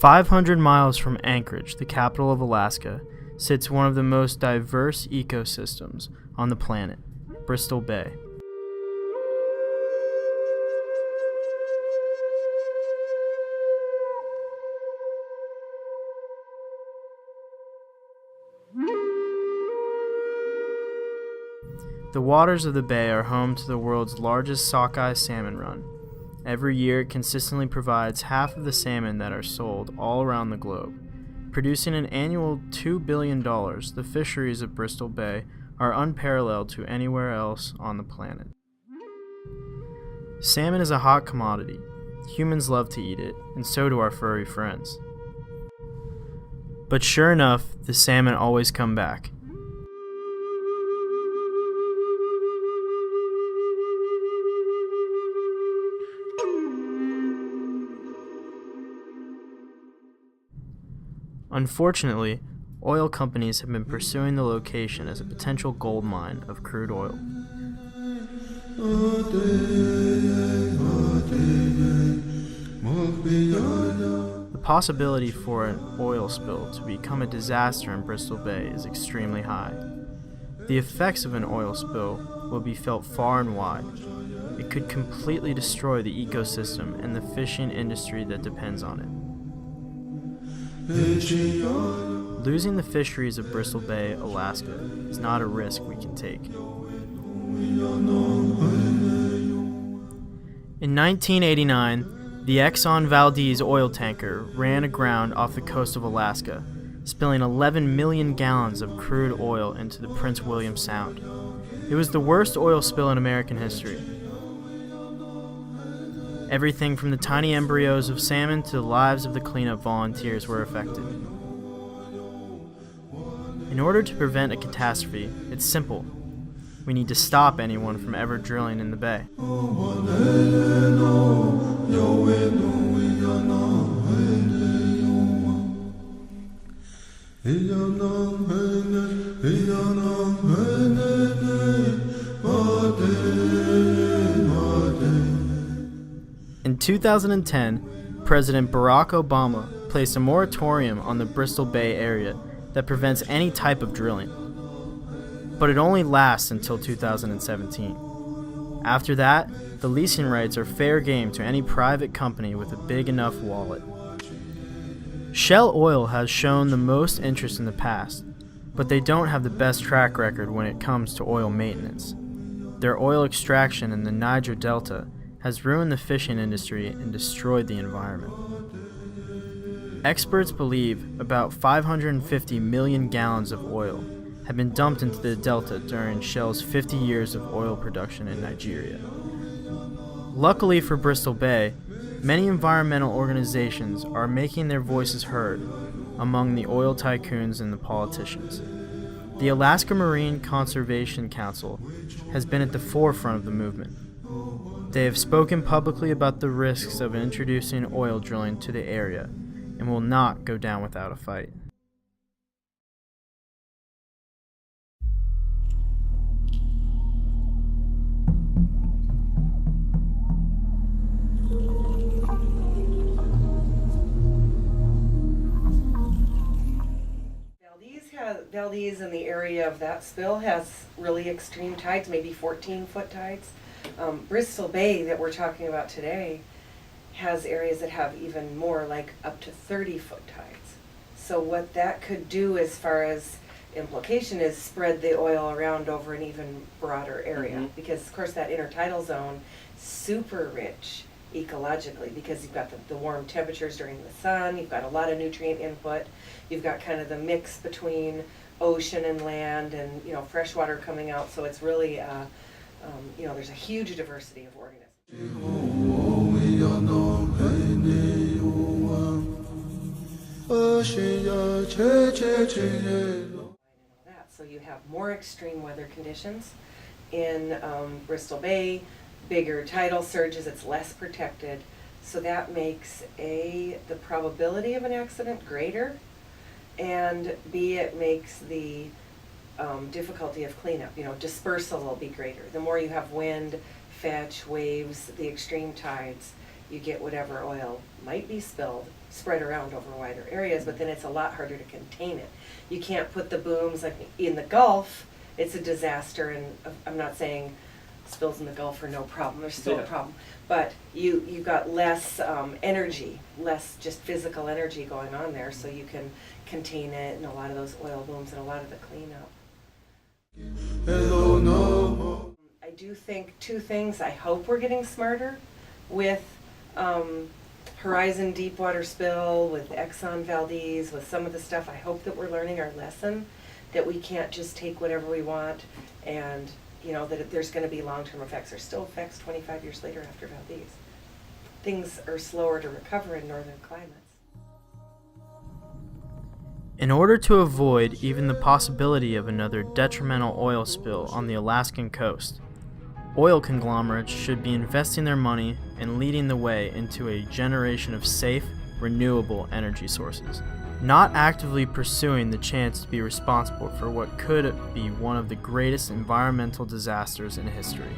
500 miles from Anchorage, the capital of Alaska, sits one of the most diverse ecosystems on the planet, Bristol Bay. The waters of the bay are home to the world's largest sockeye salmon run. Every year, it consistently provides half of the salmon that are sold all around the globe. Producing an annual $2 billion, the fisheries of Bristol Bay are unparalleled to anywhere else on the planet. Salmon is a hot commodity. Humans love to eat it, and so do our furry friends. But sure enough, the salmon always come back. Unfortunately, oil companies have been pursuing the location as a potential gold mine of crude oil. The possibility for an oil spill to become a disaster in Bristol Bay is extremely high. The effects of an oil spill will be felt far and wide. It could completely destroy the ecosystem and the fishing industry that depends on it. Losing the fisheries of Bristol Bay, Alaska, is not a risk we can take. In 1989, the Exxon Valdez oil tanker ran aground off the coast of Alaska, spilling 11 million gallons of crude oil into the Prince William Sound. It was the worst oil spill in American history. Everything from the tiny embryos of salmon to the lives of the cleanup volunteers were affected. In order to prevent a catastrophe, it's simple. We need to stop anyone from ever drilling in the bay. In 2010, President Barack Obama placed a moratorium on the Bristol Bay area that prevents any type of drilling. But it only lasts until 2017. After that, the leasing rights are fair game to any private company with a big enough wallet. Shell Oil has shown the most interest in the past, but they don't have the best track record when it comes to oil maintenance. Their oil extraction in the Niger Delta has ruined the fishing industry and destroyed the environment. Experts believe about 550 million gallons of oil have been dumped into the Delta during Shell's 50 years of oil production in Nigeria. Luckily for Bristol Bay, many environmental organizations are making their voices heard among the oil tycoons and the politicians. The Alaska Marine Conservation Council has been at the forefront of the movement. They have spoken publicly about the risks of introducing oil drilling to the area and will not go down without a fight. Valdez in the area of that spill has really extreme tides, maybe 14-foot tides. Bristol Bay that we're talking about today has areas that have even more, like up to 30-foot tides. So what that could do as far as implication is spread the oil around over an even broader area, because of course that intertidal zone is super rich ecologically, because you've got the warm temperatures during the sun, you've got a lot of nutrient input, you've got kind of the mix between ocean and land, and fresh water coming out, so it's really there's a huge diversity of organisms. So you have more extreme weather conditions in Bristol Bay, bigger tidal surges, it's less protected, so that makes the probability of an accident greater, and B, it makes the difficulty of cleanup, dispersal will be greater. The more you have wind, fetch, waves, the extreme tides, you get whatever oil might be spilled spread around over wider areas, but then it's a lot harder to contain it. You can't put the booms like in the Gulf. It's a disaster, and I'm not saying spills in the Gulf are no problem. There's still a problem, but you've got less energy, less just physical energy going on there, so you can contain it and a lot of those oil booms and a lot of the cleanup. I do think two things. I hope we're getting smarter with Horizon Deepwater spill, with Exxon Valdez, with some of the stuff. I hope that we're learning our lesson, that we can't just take whatever we want, and that there's going to be long-term effects. There's still effects 25 years later after Valdez. Things are slower to recover in northern climates. In order to avoid even the possibility of another detrimental oil spill on the Alaskan coast, oil conglomerates should be investing their money and leading the way into a generation of safe, renewable energy sources, not actively pursuing the chance to be responsible for what could be one of the greatest environmental disasters in history.